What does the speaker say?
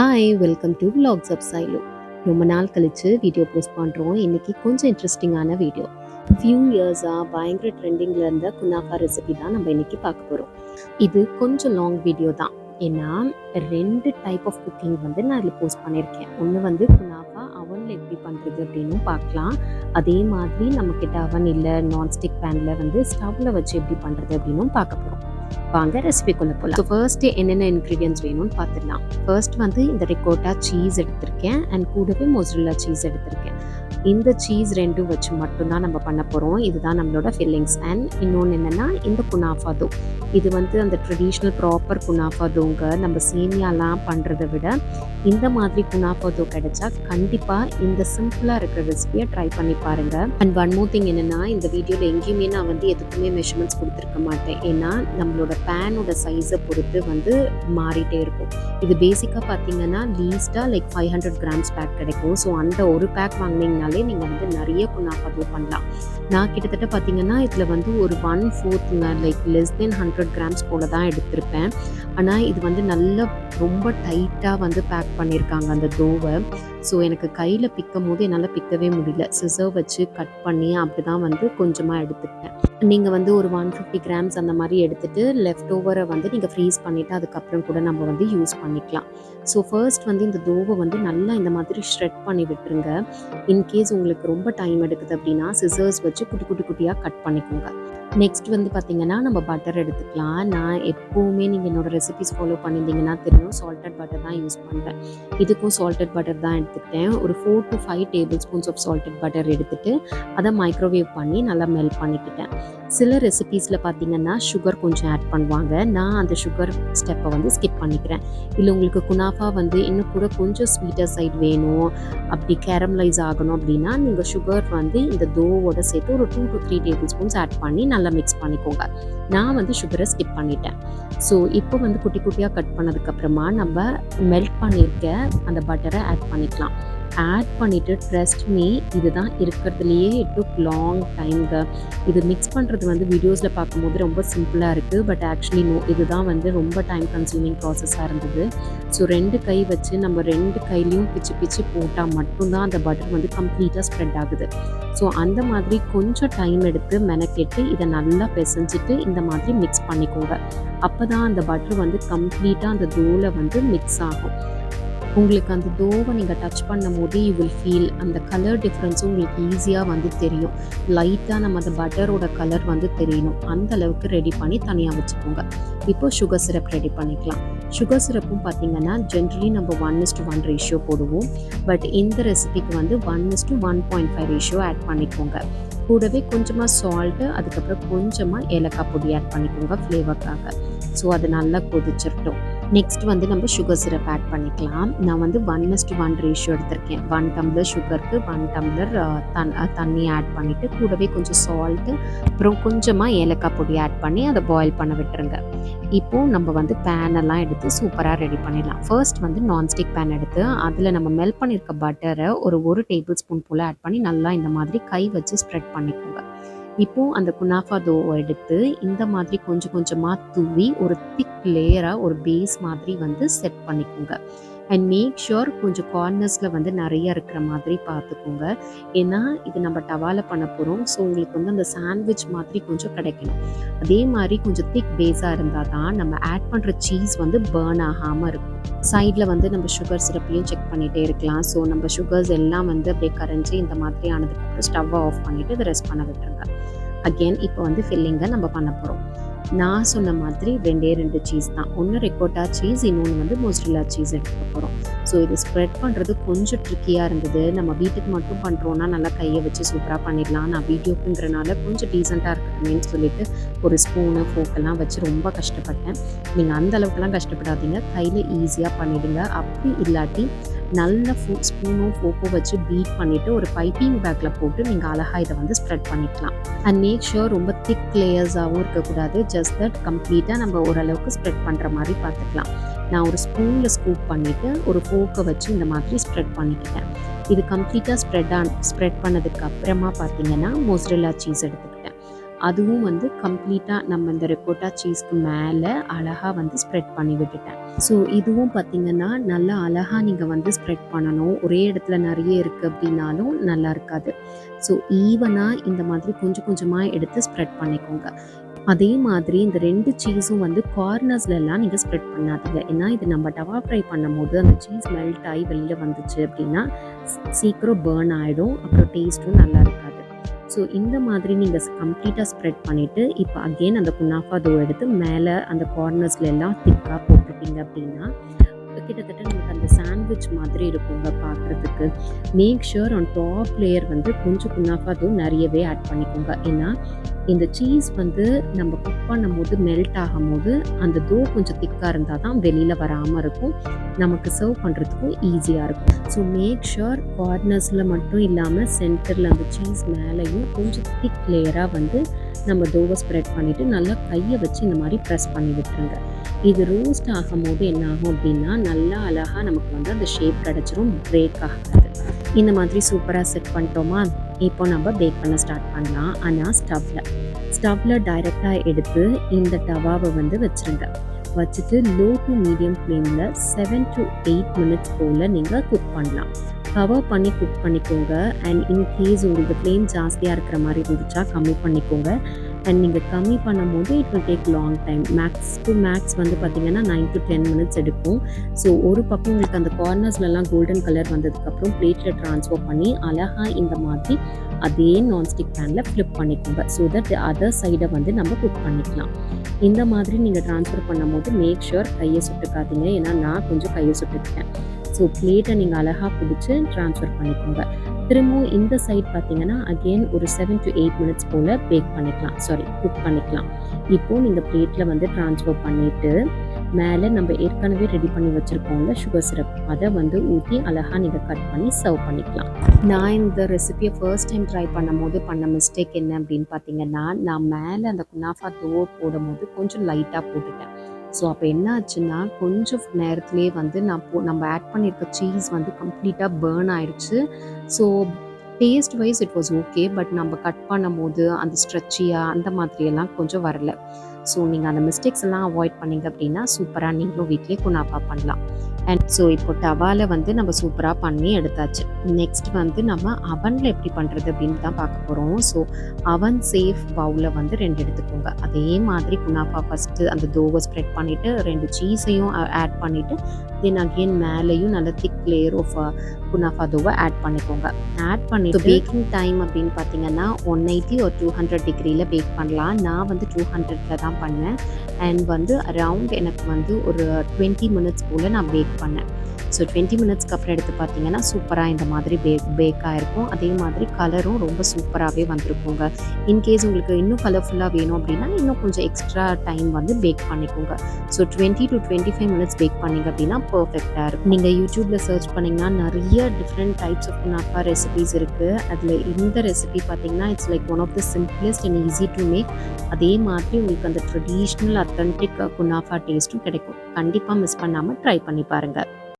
Hi welcome to vlogs of சைலோ. ரொம்ப நாள் கழிச்சு வீடியோ போஸ்ட் பண்ணுறோம். இன்றைக்கி கொஞ்சம் இன்ட்ரெஸ்டிங்கான வீடியோ. ஃபியூ இயர்ஸாக பயங்கர ட்ரெண்டிங்கில் இருந்த குனாஃபா ரெசிபி தான் நம்ம இன்றைக்கி பார்க்க போகிறோம். இது கொஞ்சம் லாங் வீடியோ தான். ஏன்னா 2 டைப் ஆஃப் குக்கிங் வந்து நான் இதில் போஸ்ட் பண்ணியிருக்கேன். ஒன்று வந்து குனாஃபா அவனில் எப்படி பண்ணுறது அப்படின்னும் பார்க்கலாம். அதே மாதிரி நம்மக்கிட்ட அவன் இல்லை நான்ஸ்டிக் பேனில் வந்து ஸ்டவ்வில் வச்சு எப்படி பண்ணுறது அப்படின்னும் பார்க்க போகிறோம். வாங்க ரெசிபிக்குள்ளே போகலாம். ஸோ ஃபர்ஸ்ட்டு என்னென்ன இன்க்ரீடியன்ஸ் வேணும்னு பார்த்துடலாம். ஃபர்ஸ்ட் வந்து இந்த ரிகோட்டா சீஸ் எடுத்திருக்கேன் அண்ட் கூடவே மொசரல்லா சீஸ் எடுத்திருக்கேன். இந்த சீஸ் ரெண்டும் வச்சு மட்டும்தான் நம்ம பண்ண போகிறோம். இதுதான் நம்மளோட ஃபில்லிங்ஸ். அண்ட் இன்னொன்று என்னென்னா இந்த குனாஃபா தோ. இது வந்து அந்த ட்ரெடிஷ்னல் ப்ராப்பர் குனாஃபா தோங்க. நம்ம சேமியாலாம் பண்ணுறதை விட இந்த மாதிரி குனாஃபா தோ கிடைச்சா கண்டிப்பாக இந்த சிம்பிளாக இருக்கிற ரெசிபியை ட்ரை பண்ணி பாருங்கள். அண்ட் ஒன் மோர் திங் என்னென்னா, இந்த வீடியோவில் எங்கேயுமே நான் வந்து எதுக்குமே மெஷர்மெண்ட்ஸ் கொடுத்துருக்க மாட்டேன். ஏன்னா நம்மளோட பேனோட சைஸை பொறுத்து வந்து மாறிட்டே இருக்கும். இது பேசிக்காக பார்த்தீங்கன்னா லீஸ்ட்டாக லைக் 500 கிராம்ஸ் பேக் கிடைக்கும். ஸோ அந்த ஒரு பேக் வாங்கினீங்கனாலே நீங்கள் வந்து நிறைய குனாஃபா தோ பண்ணலாம். நான் கிட்டத்தட்ட பார்த்தீங்கன்னா இதில் வந்து ஒரு 1/4 லைக் லெஸ் தென் 100 கிராம்ஸ் போல தான் எடுத்திருப்பேன். ஆனால் இது வந்து நல்லா ரொம்ப டைட்டாக வந்து பேக் பண்ணியிருக்காங்க அந்த தோவை. ஸோ எனக்கு கையில் பிக்கும் போது என்னால் பிக்கவே முடியல. சிசர் வச்சு கட் பண்ணி அப்படி தான் வந்து கொஞ்சமாக எடுத்துக்கிட்டேன். நீங்கள் வந்து ஒரு 150 கிராம்ஸ் அந்த மாதிரி எடுத்துகிட்டு லெஃப்ட் ஓவரை வந்து நீங்கள் ஃப்ரீஸ் பண்ணிவிட்டு அதுக்கப்புறம் கூட நம்ம வந்து யூஸ் பண்ணிக்கலாம். ஸோ ஃபர்ஸ்ட் வந்து இந்த தோவை வந்து நல்லா இந்த மாதிரி ஷ்ரெட் பண்ணி விட்டுருங்க. இன்கேஸ் உங்களுக்கு ரொம்ப டைம் எடுக்குது அப்படின்னா சிசர்ஸ் வச்சு குட்டி குட்டி குட்டியாக கட் பண்ணிக்கோங்க. நெக்ஸ்ட் வந்து பார்த்திங்கன்னா நம்ம பட்டர் எடுத்துக்கலாம். நான் எப்போவுமே நீங்கள் என்னோடய ரெசிபிஸ் ஃபாலோ பண்ணியிருந்தீங்கன்னா தெரியும், சால்டட் பட்டர் தான் யூஸ் பண்ணுறேன். இதுக்கும் சால்டட் பட்டர் தான் எடுத்துக்கிட்டேன். ஒரு 4 to 5 table spoons of salted butter எடுத்துகிட்டு அதை மைக்ரோவேவ் பண்ணி நல்லா மெல்ட் பண்ணிக்கிட்டேன். சில ரெசிபீஸில் பார்த்திங்கன்னா சுகர் கொஞ்சம் ஆட் பண்ணுவாங்க. நான் அந்த சுகர் ஸ்டெப்பை வந்து ஸ்கிப் பண்ணிக்கிறேன். இல்லை உங்களுக்கு குனாஃபா வந்து இன்னும் கூட கொஞ்சம் ஸ்வீட்டர் சைட் வேணும், அப்படி கேரமலைஸ் ஆகணும் அப்படின்னா நீங்கள் சுகர் வந்து இந்த தோவோட சேர்த்து ஒரு 2 to 3 டேபிள் ஸ்பூன்ஸ் ஆட் பண்ணி நல்லா மிக்ஸ் பண்ணிக்கோங்க. நான் வந்து சுகரை ஸ்கிப் பண்ணிட்டேன். ஸோ இப்போ வந்து குட்டி குட்டியாக கட் பண்ணதுக்கப்புறமா நம்ம மெல்ட் பண்ணியிருக்க அந்த பட்டரை ஆட் பண்ணிக்கலாம். ஆட் பண்ணிவிட்டு ட்ரஸ்ட் மீ, இதுதான் இருக்கிறதுலையே இட் டுக் லாங் டைம்ங்க. இது மிக்ஸ் பண்ணுறது வந்து வீடியோஸில் பார்க்கும்போது ரொம்ப சிம்பிளாக இருக்குது. பட் ஆக்சுவலி இதுதான் வந்து ரொம்ப டைம் கன்சூமிங் ப்ராசஸாக இருந்தது. ஸோ 2 கை வச்சு நம்ம 2 கையிலையும் பிச்சு பிச்சு போட்டால் மட்டும்தான் அந்த பட்டர் வந்து கம்ப்ளீட்டாக ஸ்ப்ரெட் ஆகுது. ஸோ அந்த மாதிரி கொஞ்சம் டைம் எடுத்து மெனக்கெட்டு இதை நல்லா பிசைஞ்சிட்டு இந்த மாதிரி மிக்ஸ் பண்ணிக்கோங்க. அப்போ தான் அந்த பட்டர் வந்து கம்ப்ளீட்டாக அந்த தோலை வந்து மிக்ஸ் ஆகும். உங்களுக்கு அந்த தோவை நீங்கள் டச் பண்ணும் போது யூ வில் ஃபீல் அந்த கலர் டிஃப்ரென்ஸும் உங்களுக்கு ஈஸியாக வந்து தெரியும். லைட்டாக நம்ம அந்த பட்டரோட கலர் வந்து தெரியணும். அந்த அளவுக்கு ரெடி பண்ணி தனியாக வச்சுக்கோங்க. இப்போ சுகர் சிரப் ரெடி பண்ணிக்கலாம். சுகர் சிரப்பும் பார்த்திங்கன்னா ஜென்ரலி நம்ம 1:1 ரேஷியோ போடுவோம். பட் இந்த ரெசிபிக்கு வந்து 1:1.5 ரேஷியோ ஆட் பண்ணிக்கோங்க. கூடவே கொஞ்சமாக சால்ட்டு, அதுக்கப்புறம் கொஞ்சமாக ஏலக்காய் பொடி ஆட் பண்ணிக்கோங்க ஃப்ளேவருக்காக. ஸோ அது நல்லா கொதிச்சிடட்டும். நெக்ஸ்ட் வந்து நம்ம சுகர் சிரப் ஆட் பண்ணிக்கலாம். நான் வந்து 1:1 ரேஷியோ எடுத்திருக்கேன். 1 டம்ளர் சுகருக்கு 1 டம்ளர் தண்ணி ஆட் பண்ணிவிட்டு கூடவே கொஞ்சம் சால்ட்டு, அப்புறம் கொஞ்சமாக ஏலக்காய் பொடி ஆட் பண்ணி அதை பாயில் பண்ண விட்டுருங்க. இப்போது நம்ம வந்து பேனெல்லாம் எடுத்து சூப்பராக ரெடி பண்ணிடலாம். ஃபர்ஸ்ட் வந்து நான்ஸ்டிக் பேன் எடுத்து அதில் நம்ம மெல்ட் பண்ணியிருக்க பட்டரை ஒரு டேபிள் ஸ்பூன் போல் ஆட் பண்ணி நல்லா இந்த மாதிரி கை வச்சு ஸ்ப்ரெட் பண்ணிக்கோங்க. இப்போது அந்த குனாஃபா தோவை எடுத்து இந்த மாதிரி கொஞ்சம் கொஞ்சமாக தூவி ஒரு திக் லேயராக ஒரு பேஸ் மாதிரி வந்து செட் பண்ணிக்கோங்க. அண்ட் மேக் ஷுர் கொஞ்சம் கார்னர்ஸில் வந்து நிறைய இருக்கிற மாதிரி பார்த்துக்கோங்க. ஏன்னா இது நம்ம டவாவில் பண்ண போகிறோம். ஸோ உங்களுக்கு வந்து அந்த சாண்ட்விச் மாதிரி கொஞ்சம் கிடைக்கணும். அதே மாதிரி கொஞ்சம் திக் பேஸாக இருந்தால் தான் நம்ம ஆட் பண்ணுற சீஸ் வந்து பர்ன் ஆகாமல் இருக்கும். சைடில் வந்து நம்ம சுகர் சிரப்பையும் செக் பண்ணிகிட்டே இருக்கலாம். ஸோ நம்ம சுகர்ஸ் எல்லாம் வந்து அப்படியே கரைஞ்சி இந்த மாதிரி ஆனதுக்கப்புறம் ஸ்டவ்வை ஆஃப் பண்ணிவிட்டு இதை ரெஸ்ட் பண்ண விட்டுருங்க. அகெயின் இப்போ வந்து ஃபில்லிங்கை நம்ம பண்ண போகிறோம். நான் சொன்ன மாதிரி 2 சீஸ் தான். ஒன்று ரிகோட்டா சீஸ், இன்னொன்று வந்து மொசரல்லா சீஸ் எடுத்துக்க போகிறோம். ஸோ இது ஸ்ப்ரெட் பண்ணுறது கொஞ்சம் ட்ரிக்கியாக இருந்தது. நம்ம வீட்டுக்கு மட்டும் பண்ணுறோன்னா நல்லா கையை வச்சு சூப்பராக பண்ணிடலாம். நான் வீடியோக்குங்கிறனால கொஞ்சம் டீசெண்டாக இருக்கட்டுமேன்னு சொல்லிட்டு ஒரு ஸ்பூனு ஃபோக்கெல்லாம் வச்சு ரொம்ப கஷ்டப்பட்டேன். நீங்கள் அந்த அளவுக்குலாம் கஷ்டப்படாதீங்க, கையில் ஈஸியாக பண்ணிவிடுங்க. அப்படி இல்லாட்டி நல்ல ஸ்பூனோ ஃபோக்கோ வச்சு பீட் பண்ணிவிட்டு ஒரு பைப்பிங் பேக்கில் போட்டு நீங்கள் அழகாக இதை வந்து ஸ்ப்ரெட் பண்ணிக்கலாம். அண்ட் மேக் ஷுர் ரொம்ப திக் லேயர்ஸாகவும் இருக்கக்கூடாது. ஜஸ்ட் தட் கம்ப்ளீட்டாக நம்ம ஓரளவுக்கு ஸ்ப்ரெட் பண்ணுற மாதிரி பார்த்துக்கலாம். நான் ஒரு ஸ்பூனில் ஸ்கூப் பண்ணிவிட்டு ஒரு ஃபோக்கை வச்சு இந்த மாதிரி ஸ்ப்ரெட் பண்ணிக்கிட்டேன். இது கம்ப்ளீட்டாக ஸ்ப்ரெட் பண்ணதுக்கு அப்புறமா பார்த்திங்கன்னா மொசரல்லா சீஸ் எடுத்துக்கிட்டேன். அதுவும் வந்து கம்ப்ளீட்டாக நம்ம இந்த ரிகோட்டா சீஸ்க்கு மேலே அழகாக வந்து ஸ்ப்ரெட் பண்ணி விட்டுட்டேன். ஸோ இதுவும் பார்த்தீங்கன்னா, நல்லா அழகா நீங்க வந்து ஸ்ப்ரெட் பண்ணணும். ஒரே இடத்துல நெறைய இருக்கு அப்படின்னாலும் நல்லா இருக்காது. ஸோ ஈவனா இந்த மாதிரி கொஞ்சம் கொஞ்சமா எடுத்து ஸ்ப்ரெட் பண்ணிக்கோங்க. அதே மாதிரி இந்த 2 சீஸும் வந்து கார்னர்ஸ்லலாம் நீங்க ஸ்ப்ரெட் பண்ணாதீங்க. ஏன்னா இது நம்ம டவா ஃப்ரை பண்ணும்போது அந்த சீஸ் மெல்ட் ஆகி வெளில வந்துச்சு அப்படின்னா, சீக்கிரம் பர்ன் ஆயிடும். அப்புறம் டேஸ்ட்டும் நல்லா இருக்காது. ஸோ இந்த மாதிரி நீங்க கம்ப்ளீட்டா ஸ்ப்ரெட் பண்ணிட்டு, இப்போ அகைன் அந்த குனாஃபா டோ எடுத்து மேல அந்த கார்னர்ஸ்ல எல்லாம் திக்கா போட்டுட்டீங்க அப்படின்னா, கிட்டத்தட்ட நமக்கு அந்த சாண்ட்விச் மாதிரி இருக்குங்க பார்க்குறதுக்கு. Make sure on top layer வந்து கொஞ்சம் குனாஃபா டோ நெறையவே ஆட் பண்ணிக்கோங்க. ஏன்னா, இந்த சீஸ் வந்து நம்ம குக் பண்ணும்போது மெல்ட் ஆகும்போது, அந்த டோ கொஞ்சம் திக்கா இருந்தா தான் வெளில வராம இருக்கும். நமக்கு சர்வ் பண்ணுறதுக்கும் ஈஸியா இருக்கும். ஸோ மேக் ஷூர் கார்னர்ஸ்ல மட்டும் இல்லாம சென்டர்ல அந்த சீஸ் மேலேயும் கொஞ்சம் திக் லேயரா வந்து நம்ம டோவ ஸ்ப்ரெட் பண்ணிட்டு, நல்லா கைய வச்சு இந்த மாரி பிரஸ் பண்ணி விட்டுருங்க. இது ரோஸ்ட் ஆகும்போது என்ன ஆகும் அப்படின்னா, நல்லா அழகா நமக்கு வந்து அந்த ஷேப் கிடைச்சிரும். பிரேக் ஆகாது. இந்த மாதிரி சூப்பரா செட் பண்ணிட்டோமா, இப்போ நம்ம பேக் பண்ண ஸ்டார்ட் பண்ணலாம். ஆனா ஸ்டவ்ல டைரக்டா எடுத்து இந்த டவாவை வந்து வச்சிருங்க. வச்சுட்டு லோ டு மீடியம் ஃப்ளேமில் 7 to 8 மினிட்ஸ் போல் நீங்கள் குக் பண்ணலாம். கவர் பண்ணி குக் பண்ணிக்கோங்க. அண்ட் இன்கேஸ் உங்களுக்கு ஃப்ளேம் ஜாஸ்தியாக இருக்கிற மாதிரி இருந்துச்சா கம்மி பண்ணிக்கோங்க. அண்ட் நீங்கள் கம்மி பண்ணும்போது it will take long time. Max வந்து பார்த்தீங்கன்னா 9 to 10 மினிட்ஸ் எடுக்கும். ஸோ ஒரு பக்கம் உங்களுக்கு அந்த கார்னர்ஸ்லலாம் கோல்டன் கலர் வந்ததுக்கப்புறம் பிளேட்டில் ட்ரான்ஸ்ஃபர் பண்ணி அழகாக இந்த மாதிரி அதே நான்ஸ்டிக் பேனில் ஃப்ளிப் பண்ணிக்கோங்க. ஸோ தட் அதர் சைடை வந்து நம்ம குக் பண்ணிக்கலாம். இந்த மாதிரி நீங்கள் ட்ரான்ஸ்ஃபர் பண்ணும்போது மேக் ஷுர் கையை சுட்டுக்காதீங்க. ஏன்னா நான் கொஞ்சம் கையை சுட்டுக்கிட்டேன். ஸோ பிளேட்டை நீங்கள் அழகாக பிடிச்சி ட்ரான்ஸ்ஃபர் பண்ணிக்கோங்க. திரும்பவும் இந்த சைட் பார்த்தீங்கன்னா அகெயின் ஒரு 7 to 8 மினிட்ஸ் போல் குக் பண்ணிக்கலாம். இப்போது நீங்கள் பிளேட்டில் வந்து ட்ரான்ஸ்ஃபர் பண்ணிவிட்டு மேலே நம்ம ஏற்கனவே ரெடி பண்ணி வச்சுருக்கோம்ல சுகர் சிரப், அதை வந்து ஊற்றி அழகாக நீங்கள் கட் பண்ணி சர்வ் பண்ணிக்கலாம். நான் இந்த ரெசிபியை ஃபர்ஸ்ட் டைம் ட்ரை பண்ணும்போது பண்ண மிஸ்டேக் என்ன அப்படின்னு பார்த்தீங்கன்னா, நான் மேலே அந்த குனாஃபா டோ போடும்போது கொஞ்சம் லைட்டாக போட்டுட்டேன். ஸோ அப்போ என்ன ஆச்சுன்னா, கொஞ்சம் நேரத்துலேயே வந்து நம்ம ஆட் பண்ணியிருக்க சீஸ் வந்து கம்ப்ளீட்டாக பர்ன் ஆயிடுச்சு. So taste wise it was okay. But நம்ம கட் பண்ணும்போது அந்த ஸ்ட்ரெச்சியாக அந்த மாதிரியெல்லாம் கொஞ்சம் வரல. ஸோ நீங்கள் அந்த மிஸ்டேக்ஸ் எல்லாம் அவாய்ட் பண்ணிங்க அப்படின்னா சூப்பராக நீங்களும் வீட்லேயே குனாஃபா பண்ணலாம். அண்ட் ஸோ இப்போ டவாவில் வந்து நம்ம சூப்பராக பண்ணி எடுத்தாச்சு. நெக்ஸ்ட் வந்து நம்ம அவனில் எப்படி பண்ணுறது அப்படின்னு தான் பார்க்க போகிறோம். ஸோ அவன் சேஃப் பவுலில் வந்து 2 எடுத்துக்கோங்க. அதே மாதிரி குனாஃபா ஃபஸ்ட்டு அந்த டோவை ஸ்ப்ரெட் பண்ணிவிட்டு 2 சீஸையும் ஆட் பண்ணிவிட்டு தென் அகெயின் மேலேயும் நல்ல திக் லேயர் ஆஃப் குனாஃபா டோவை ஆட் பண்ணிக்கோங்க. ஆட் பண்ணிவிட்டு பேக்கிங் டைம் அப்படின்னு பார்த்தீங்கன்னா 180 or 200 டிகிரியில் பேக் பண்ணலாம். நான் வந்து 200ல் தான் பண்ணேன். அண்ட் வந்து அரவுண்ட் எனக்கு வந்து ஒரு 20 மினிட்ஸ் போல் நான் பேக் பண்ணேன். ஸோ 20 மினிட்ஸ்க்கு அப்புறம் எடுத்து பார்த்தீங்கன்னா சூப்பராக இந்த மாதிரி பேக் ஆகிருக்கும். அதே மாதிரி கலரும் ரொம்ப சூப்பராகவே வந்திருக்குங்க. இன்கேஸ் உங்களுக்கு இன்னும் கலர்ஃபுல்லாக வேணும் அப்படின்னா இன்னும் கொஞ்சம் எக்ஸ்ட்ரா டைம் வந்து பேக் பண்ணிக்கோங்க. ஸோ 20 to 25 மினிட்ஸ் பேக் பண்ணிங்க அப்படின்னா பர்ஃபெக்டாக இருக்கும். நீங்கள் யூடியூப்பில் சர்ச் பண்ணிங்கன்னா நிறைய different types of kunafa recipes இருக்குது. அதில் இந்த ரெசிபி பார்த்தீங்கன்னா it's like one of the simplest and easy to make. அதே மாதிரி உங்களுக்கு அந்த ட்ரெடிஷ்னல் அத்தன்டிக் குனாஃபா டேஸ்ட்டும் கிடைக்கும். கண்டிப்பாக மிஸ் பண்ணாமல் ட்ரை பண்ணி பாருங்கள்.